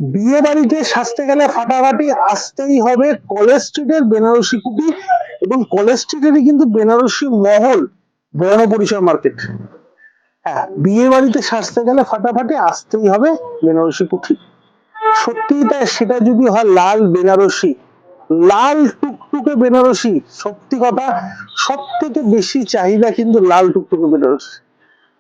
বিয়ে বাড়িতে সাজতে গেলে ফাটাফাটি আসতেই হবে কলেজ স্ট্রিটের বেনারসি কুটি, এবং কলেজ স্ট্রিটেরই কিন্তু বেনারসি মহল, বড় পরিসর মার্কেট। হ্যাঁ, বিয়ে বাড়িতে সাজতে গেলে ফাটাফাটি আসতেই হবে বেনারসি কুঠি। সত্যি তাই, সেটা যদি হয় লাল বেনারসি, লাল টুকটুকে বেনারসি। সত্যি কথা, সব থেকে বেশি চাহিদা কিন্তু লাল টুকটুকে বেনারসি।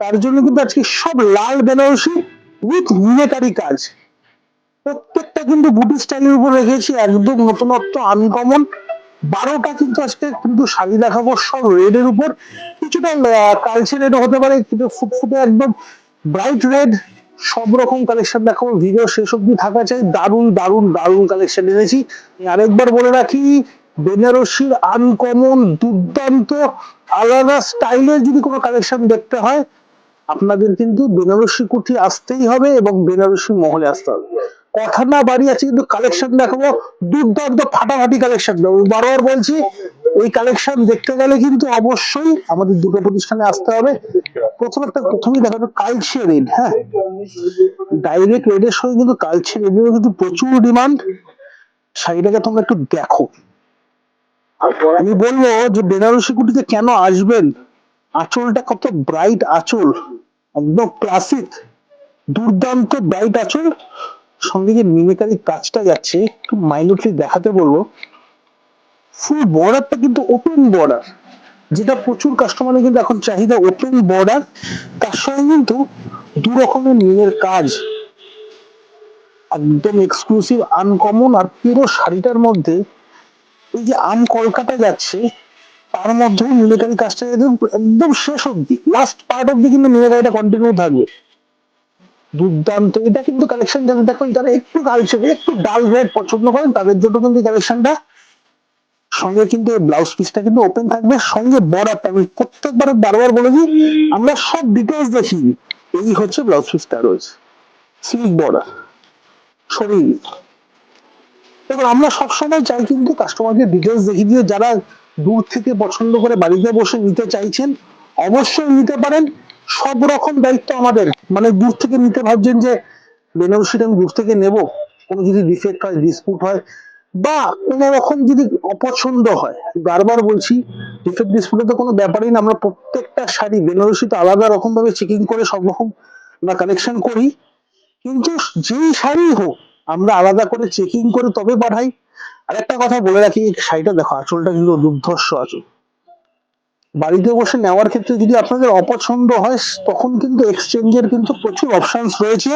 তার জন্য কিন্তু আজকে সব লাল বেনারসি উইথ মিনাকারি কাজ। প্রত্যেকটা কিন্তু বুটি স্টাইলের উপর রেখেছি, একদম নতুনত্ব, আনকমন। 12টা কিন্তু আজকে কিন্তু শাড়ি দেখাবো সব রেড এর উপর। কিছুটা কালচে রেড হতে পারে, কিন্তু ফুটফুটে একদম ব্রাইট রেড। সব রকম কালেকশন দেখাবো, ভিডিও শেষ অব্দি থাকা চাই। দারুণ দারুণ দারুণ কালেকশন এনেছি। আমি আরেকবার বলে রাখি, বেনারসির আনকমন, দুর্দান্ত, আলাদা স্টাইলের যদি কোনো কালেকশন দেখতে হয়, আপনাদের কিন্তু বেনারসি কুঠি আসতেই হবে এবং বেনারসি মহলে আসতে হবে। কথা না বাড়িয়ে আছে কিন্তু কালেকশন দেখাবো, দুর্দান্ত ফাটাফাটি কালেকশন দেবো। বারবার বলছি, এই কালেকশন দেখতে গেলে কিন্তু অবশ্যই আমাদের দুটো প্রতিষ্ঠানে আসতে হবে। প্রথমেই দেখাবো কালচে রেড। হ্যাঁ, ডাইরেক্ট রেডের সঙ্গে কিন্তু কালচে রেডেরও কিন্তু প্রচুর ডিমান্ড। শাড়িটাকে তোমরা একটু দেখো। আমি বলবো যে বেনারসি কুটিতে কেন আসবেন, আঁচলটা কত ব্রাইট আঁচল, একদম ক্লাসিক, দুর্দান্ত ব্রাইট আঁচল। সঙ্গে যে মিমিকারি কাজটা যাচ্ছে, একটু মাইনুটলি দেখাতে বলবো। ফুল বর্ডারটা কিন্তু ওপেন বর্ডার, যেটা প্রচুর কাস্টমারের কিন্তু এখন চাহিদা, ওপেন বর্ডার। তার সঙ্গে কিন্তু দু রকমের নীলের কাজ, একদম এক্সক্লুসিভ, আনকমন। আর পুরো শাড়িটার মধ্যে এই যে আম কলকাতা যাচ্ছে, তার মধ্যেও মিলিটারি কাজটা একদম একদম শেষ অব্দি, লাস্ট পার্ট অব্দি কিন্তু মিলিটারিটা কন্টিনিউ থাকবে। দুর্দান্ত। এটা কিন্তু কালেকশন যাদের দেখো, যারা একটু কালচার, একটু ডাল রেড পছন্দ করেন, তাদের জন্য কিন্তু কালেকশনটা। সঙ্গে কিন্তু ব্লাউজ পিসটা কিন্তু ওপেন থাকবে, সঙ্গে বর্ডারটা আমি প্রত্যেকবার বারবার বলে দিই, আমরা সব ডিটেলস দেখি। এই হচ্ছে ব্লাউজ পিসটা রয়েছে, সিল্ক বর্ডার শরীর। দেখুন, আমরা সবসময় চাই কিন্তু কাস্টমারকে ডিটেলস দেখিয়ে দিয়ে, যারা দূর থেকে পছন্দ করে বাড়িতে বসে নিতে চাইছেন, অবশ্যই নিতে পারেন। সব রকম দায়িত্ব আমাদের। মানে দূর থেকে নিতে ভাবছেন যে বেনারসিটা আমি দূর থেকে নেব, কোনো যদি ডিফেক্ট হয়, ডিসপুট হয়, বা কোনো রকম যদি অপছন্দ হয়, বারবার বলছি, ডিফেক্ট ডিসপুটের তো কোনো ব্যাপারই না। আমরা প্রত্যেকটা শাড়ি বেনারসিতে আলাদা রকম ভাবে চেকিং করে সব রকম আমরা কালেকশন করি। কিন্তু যেই শাড়ি হোক, আমরা আলাদা করে চেকিং করে তবে পাঠাই। আর একটা কথা বলে রাখি, এই শাড়িটা দেখো, আঁচলটা কিন্তু দুর্ধর্ষ আঁচল। বাড়িতে বসে নেওয়ার ক্ষেত্রে যদি আপনাদের অপছন্দ হয়, তখন কিন্তু এক্সচেঞ্জের কিন্তু প্রচুর অপশনস রয়েছে।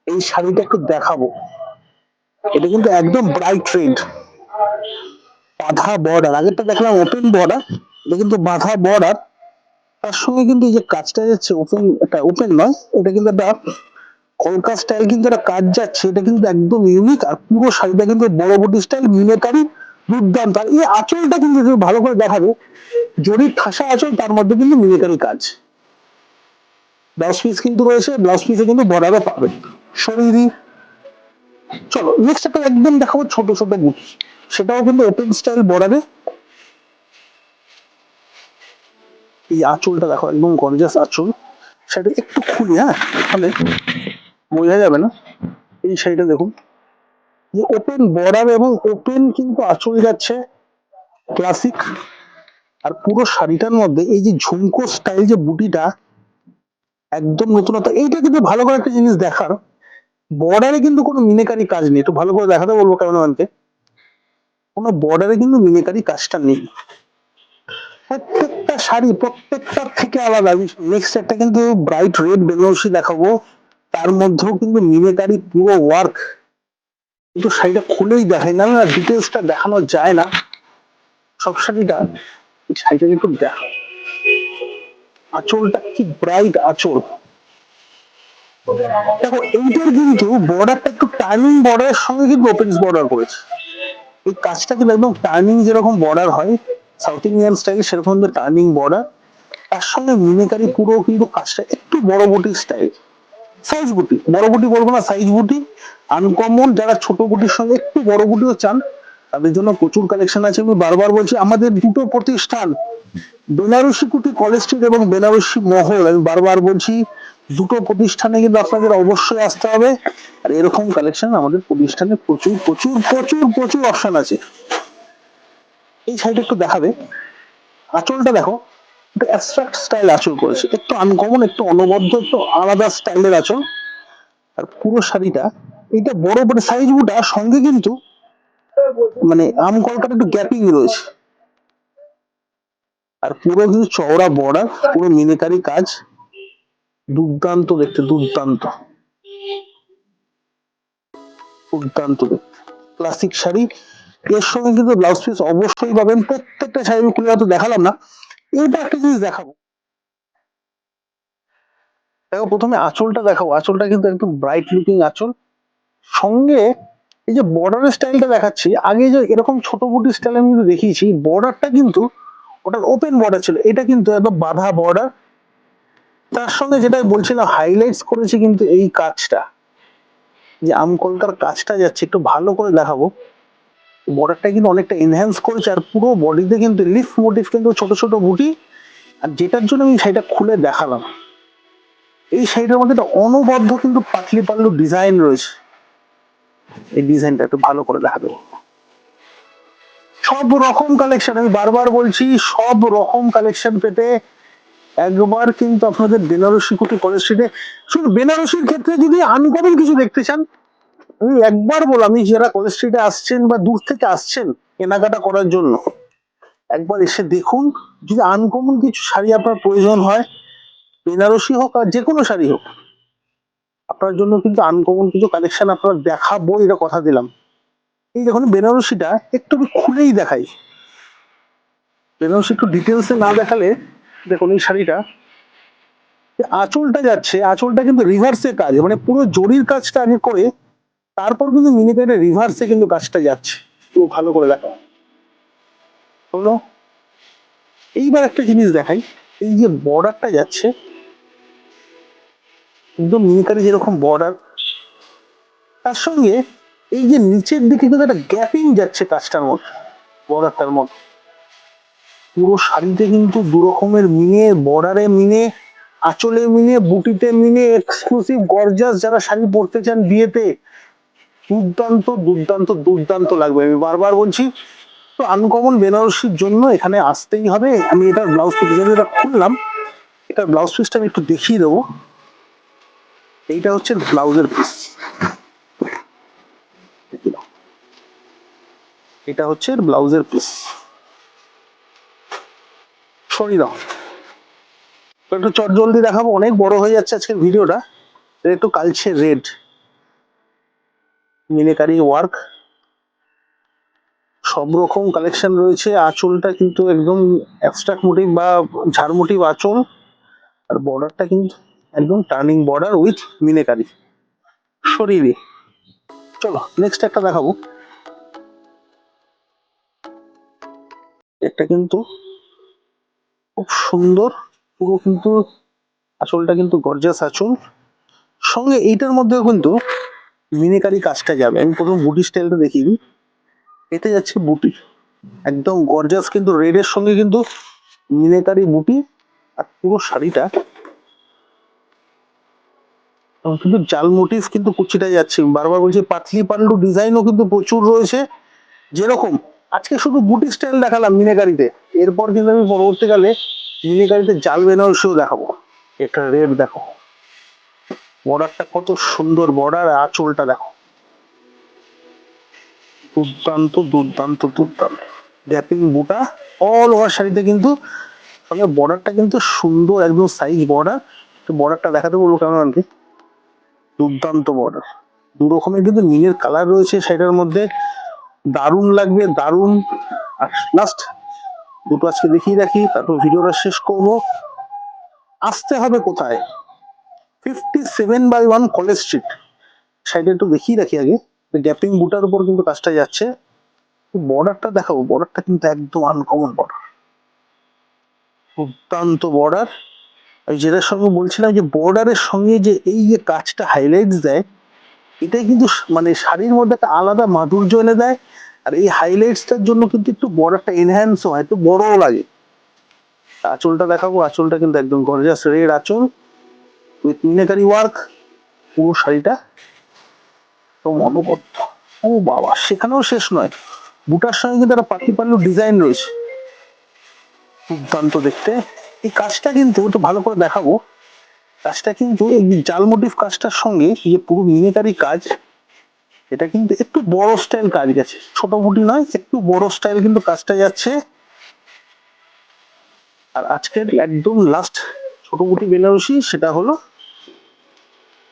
এই শাড়িটা একটু দেখাবো, এটা কিন্তু একদম ব্রাইট রেড, বাঁধা বর্ডার। আগেরটা দেখলাম ওপেন বর্ডার, এটা কিন্তু বাঁধা বর্ডার। তার সঙ্গে কিন্তু এই যে কাজটা যাচ্ছে, ওপেন, এটা ওপেন নয়, এটা কিন্তু একটা কলকা স্টাইল কিন্তু একটা কাজ যাচ্ছে, এটা কিন্তু একদম ইউনিক। আর পুরো শাড়িটা কিন্তু বড় বডি স্টাইল, মিলিটারি, দুর্দান্ত। আর এই আঁচলটা কিন্তু যদি ভালো করে দেখাবো, জরির ঠাসা আঁচল, তার মধ্যে কিন্তু মিলিটারি কাজ। ব্লাউজ পিস কিন্তু রয়েছে, ব্লাউজ পিসে কিন্তু বর্ডারও পাবে শরীরই। চলো নেক্সট একটা একদম দেখাবো ছোট ছোট বুটি, সেটাও কিন্তু ওপেন স্টাইল বর্ডারে। এই আঁচলটা দেখো, একদম গর্জাস আঁচল। সেটা একটু খুলি, হ্যাঁ, তাহলে বোঝা যাবে না। এই শাড়িটা দেখুন, যে ওপেন বর্ডার এবং ওপেন কিন্তু আঁচল যাচ্ছে, ক্লাসিক। আর পুরো শাড়িটার মধ্যে এই যে ঝুমকো স্টাইল যে বুটিটা, একদম নতুনত্ব। এইটা কিন্তু ভালো করে একটা জিনিস দেখার, বর্ডারে কিন্তু কোনো মিনেকারি কাজ নেই। একটু ভালো করে দেখাতে বলবো ক্যামেরাম্যানকে, কোনো বর্ডারে কিন্তু মিনেকারি কাজটা নেই। প্রত্যেকটা শাড়ি প্রত্যেকটার থেকে আলাদা। নেক্সট একটা কিন্তু ব্রাইট রেড বেনারসি দেখাবো, তার মধ্যেও কিন্তু মিনেকারি পুরো ওয়ার্ক। কিন্তু শাড়িটা খুলেই দেখাই না, না ডিটেলসটা দেখানো যায় না সব শাড়িটা। এই শাড়িটা একটু দেখো, আঁচলটা কি ব্রাইট আঁচল। দেখো এইটার কিন্তু বর্ডারটা একটু টার্নিং বর্ডারের সঙ্গে কিন্তু ওপেন বর্ডার করেছে। এই কাজটা কিন্তু একদম টার্নিং, যেরকম বর্ডার হয় সাউথ ইন্ডিয়ান স্টাইল, সেরকম টার্নিং বর্ডার। তার সঙ্গে মিমিকারি পুরো কিন্তু কাজটা একটু বড় বুটি স্টাইল, সাইজ বুটি, বড় বুটি বলবো না, সাইজ বুটি। আনকমন, যারা ছোট বুটির সঙ্গে একটু বড় বুটিও চান, তাদের জন্য প্রচুর কালেকশন আছে। আমি বারবার বলছি, আমাদের দুটো প্রতিষ্ঠান, বেনারসি কুটি কলেজ স্ট্রিট এবং বেনারসি মহল। আমি বারবার বলছি, দুটো প্রতিষ্ঠানে কিন্তু আপনাদের অবশ্যই আসতে হবে। আর এরকম কালেকশন আমাদের প্রতিষ্ঠানে প্রচুর প্রচুর প্রচুর প্রচুর অপশন আছে। এই সাইডে একটু দেখাবে, আঁচলটা দেখো, একটু অ্যাবস্ট্রাক্ট স্টাইল আঁচল করেছে, একটু আনকমন, একটু অনবদ্য, একটু আলাদা স্টাইলের আঁচল। আর পুরো শাড়িটা, এটা বড় বড় সাইজ বুটা, সঙ্গে কিন্তু মানে আম কলকাটা একটু গ্যাপিং রয়েছে। আর পুরো কিন্তু চওড়া বর্ডার, পুরো মিনাকারি কাজ, দুর্দান্ত দেখতে, দুর্দান্ত দুর্দান্ত দেখতে ক্লাসিক শাড়ি। এর সঙ্গে কিন্তু ব্লাউজ পিস অবশ্যই পাবেন। প্রত্যেকটা শাড়ি আমি খুলে হয়তো দেখালাম না, এইটা একটা জিনিস দেখাবো। দেখো প্রথমে আঁচলটা দেখাবো, আঁচলটা কিন্তু একদম ব্রাইট লুকিং আঁচল। সঙ্গে এই যে বর্ডারের স্টাইলটা দেখাচ্ছি, আগে যে এরকম ছোট বুটি স্টাইল আমি কিন্তু দেখিয়েছি, বর্ডারটা কিন্তু ওটার ওপেন বর্ডার ছিল, এটা কিন্তু একদম বাঁধা বর্ডার। তার সঙ্গে যেটা বলছিলাম, হাইলাইটস করেছি কিন্তু এই কাজটা, যে আমকলকার কাজটা যাচ্ছে, একটু ভালো করে দেখাবো। বর্ডারটা কিন্তু অনেকটা এনহ্যান্স করেছে, আর পুরো বডিতে কিন্তু লিফ মোটিভ কিন্তু ছোট ছোট বুটি। আর যেটার জন্য আমি শাড়িটা খুলে দেখালাম, এই শাড়িটার মধ্যে একটা অনবদ্য কিন্তু পাতলি পাল্লু ডিজাইন রয়েছে। এই ডিজাইনটা একটু ভালো করে দেখাবো। সব রকম কালেকশন, আমি বারবার বলছি, সব রকম কালেকশন পেতে একবার কিন্তু আপনাদের বেনারসি কুটি কলেজ স্ট্রিটে। শুধু বেনারসির ক্ষেত্রে যদি আনকমন কিছু দেখতে চান, আমি একবার বললাম, আমি যারা কলেজ স্ট্রিটে আসছেন বা দূর থেকে আসছেন কেনাকাটা করার জন্য, একবার এসে দেখুন। যদি আনকমন কিছু শাড়ি আপনার প্রয়োজন হয়, বেনারসি হোক আর যে কোনো শাড়ি হোক, আপনার জন্য কিন্তু আনকমন কিছু কালেকশন আপনার দেখাবো, এটা কথা দিলাম। এই দেখুন বেনারসিটা একটু আমি খুলেই দেখাই, বেনারসি একটু ডিটেলসে না দেখালে, দেখুন এই শাড়িটা, আঁচলটা যাচ্ছে, আঁচলটা কিন্তু রিভার্সে কাজ, মানে পুরো জরির কাজটা আগে করে তারপর কিন্তু মিনিকেটে রিভার্সে কিন্তু কাজটা যাচ্ছে। খুব ভালো করে দেখা হলো। এইবার একটা জিনিস দেখাই, এই যে বর্ডারটা যাচ্ছে একদম মিনিকারি যেরকম বর্ডার, তার সঙ্গে এই যে নিচের দিকে কিন্তু একটা গ্যাপিং যাচ্ছে কাজটার মধ্যে, বর্ডারটার মধ্যে। পুরো শাড়িতে কিন্তু দু রকমের মিনে, বর্ডারে মিনে, আঁচলে মিনে, বুটিতে মিনে, এক্সক্লুসিভ গর্জাস যারা শাড়ি পরতে চান বিয়েতে, দুর্দান্ত দুর্দান্ত দুর্দান্ত লাগবে, আমি বারবার বলছি। তো আনকমন বেনারসির জন্য এখানে আসতেই হবে। আমি এটার ব্লাউজ পিস যেটা খুললাম, এটার ব্লাউজ পিসটা আমি একটু দেখিয়ে দেবো। এইটা হচ্ছে ব্লাউজের পিস, এটা হচ্ছে ব্লাউজের পিস। সরি দাও, একটু চট জলদি দেখাবো, অনেক বড় হয়ে যাচ্ছে আজকের ভিডিওটা। এটা একটু কালচে রেড মিনেকারি ওয়ার্ক, সব রকম কালেকশন রয়েছে। আঁচলটা কিন্তু একদম অ্যাবস্ট্রাক্ট মোটিভ বা ঝাড় মোটিভ আঁচল। আর বর্ডারটা কিন্তু একদম টার্নিং বর্ডার উইথ মিনেকারি শরীরে। চলো নেক্সট একটা দেখাবো। একটা কিন্তু খুব সুন্দর, পুরো কিন্তু আঁচলটা কিন্তু গর্জাস আঁচল, সঙ্গে এইটার মধ্যেও কিন্তু মিনেকারি কাজটা যাবে। আমি প্রথম বুটি স্টাইলটা দেখিয়ে দিই, এতে যাচ্ছে বুটি একদম গর্জাস, কিন্তু রেডের সঙ্গে কিন্তু মিনেকারি বুটি। আর পুরো শাড়িটা কিন্তু জাল মোটিভ কিন্তু কুচিটা যাচ্ছে, বারবার বলছি, পাতলি পাল্লু ডিজাইনও কিন্তু প্রচুর রয়েছে। যেরকম আজকে শুধু বুটি স্টাইল দেখালাম মিনেকারিতে, এরপর কিন্তু আমি পরবর্তীকালে মিনেকারিতে জাল বেনারসিও দেখাবো। এটা রেড দেখো, বর্ডারটা কত সুন্দর, বর্ডার আঁচলটা দেখো, দুর্দান্ত দুর্দান্ত দুর্দান্ত গ্যাপিং বুটা অল ওভার শাড়িতে কিন্তু। সঙ্গে বর্ডারটা কিন্তু সুন্দর, একদম সাইজ বর্ডার। বর্ডারটা দেখাতে বলবো কেমন আর কি, দুর্দান্ত বর্ডার। দু রকমের কিন্তু নীলের কালার রয়েছে শাড়িটার মধ্যে, দারুণ লাগবে দারুণ। আর লাস্ট দুটো আজকে দেখিয়ে রাখি, তারপর ভিডিওটা শেষ করবো। আসতে হবে কোথায়, 57/1 কলেজ স্ট্রিট। সাইডে একটু দেখিয়ে রাখি আগে, গ্যাপিং বুটার উপর কিন্তু কাজটা যাচ্ছে। বর্ডারটা দেখাবো, বর্ডারটা কিন্তু একদম আনকমন বর্ডার, দুর্দান্ত বর্ডার। আমি যেটার সঙ্গে বলছিলাম, যে বর্ডারের সঙ্গে যে এই যে কাজটা হাইলাইটস দেয়, এটাই কিন্তু মানে শাড়ির মধ্যে একটা আলাদা মাধুর্য এনে দেয়। আর এই হাইলাইটসটার জন্য কিন্তু একটু বর্ডারটা এনহ্যান্স হয়, একটু বড়ও লাগে। আঁচলটা দেখাবো, আঁচলটা কিন্তু একদম গর্জাস রেড আঁচল, উইথ মিনাকারি ওয়ার্ক, পুরো শাড়িটা তো অনবদ্য। ও বাবা, সেখানেও শেষ নয়, বুটার সঙ্গে কিন্তু একটা পাতি পাল্লু ডিজাইন রয়েছে, দুর্দান্ত দেখতে। এই কাজটা কিন্তু একটু ভালো করে দেখাবো, কাজটা কিন্তু এই জাল মোটিভ কাজটার সঙ্গে এই যে পুরো মিনাকারি কাজ, এটা কিন্তু একটু বড় স্টাইল কাজ গেছে, ছোট মুটি নয়, একটু বড় স্টাইল কিন্তু কাজটা যাচ্ছে। আর আজকের একদম লাস্ট ছোট মুটি বেনারসি, সেটা হলো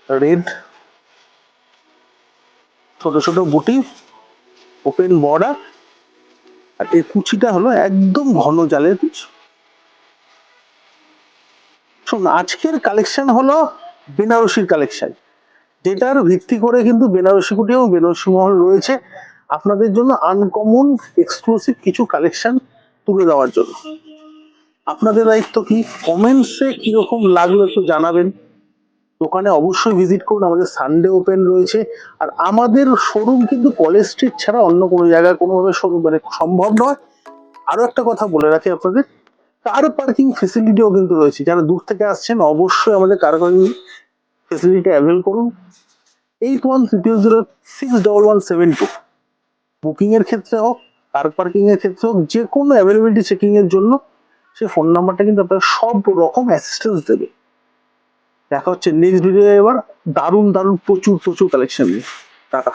রেড, ছোট ছোট বুটি, ওপেন বর্ডার, আর এই কুচিটা হলো একদম ঘন জালের কুচি। শোন, আজকের কালেকশন হলো বেনারসির কালেকশন, যেটার ভিত্তি করে কিন্তু বেনারসি কুটি এবং বেনারসি মহল রয়েছে আপনাদের জন্য আনকমন এক্সক্লুসিভ কিছু কালেকশন তুলে দেওয়ার জন্য। আপনাদের দায়িত্ব কি, কমেন্টসে কিরকম লাগলো একটু জানাবেন। দোকানে অবশ্যই ভিজিট করুন, আমাদের সানডে ওপেন রয়েছে। আর আমাদের শোরুম কিন্তু কলেজ স্ট্রিট ছাড়া অন্য কোনো জায়গায় কোনোভাবে শোরুম মানে সম্ভব নয়। আরো একটা কথা বলে রাখি আপনাদের, কার পার্কিং ফেসিলিটিও কিন্তু রয়েছে, যারা দূর থেকে আসছেন অবশ্যই আমাদের কার পার্কিং ফেসিলিটি অ্যাভেল করুন। 8130061172 বুকিং এর ক্ষেত্রে হোক, কার পার্কিং এর ক্ষেত্রে হোক, যে কোনো অ্যাভেলেবিলিটি চেকিং এর জন্য সে ফোন নাম্বারটা কিন্তু আপনার সব রকম অ্যাসিস্ট্যান্স দেবে। দেখা হচ্ছে নেক্সট ভিডিও, এবার দারুণ দারুণ প্রচুর প্রচুর কালেকশন নিয়ে। টাটা।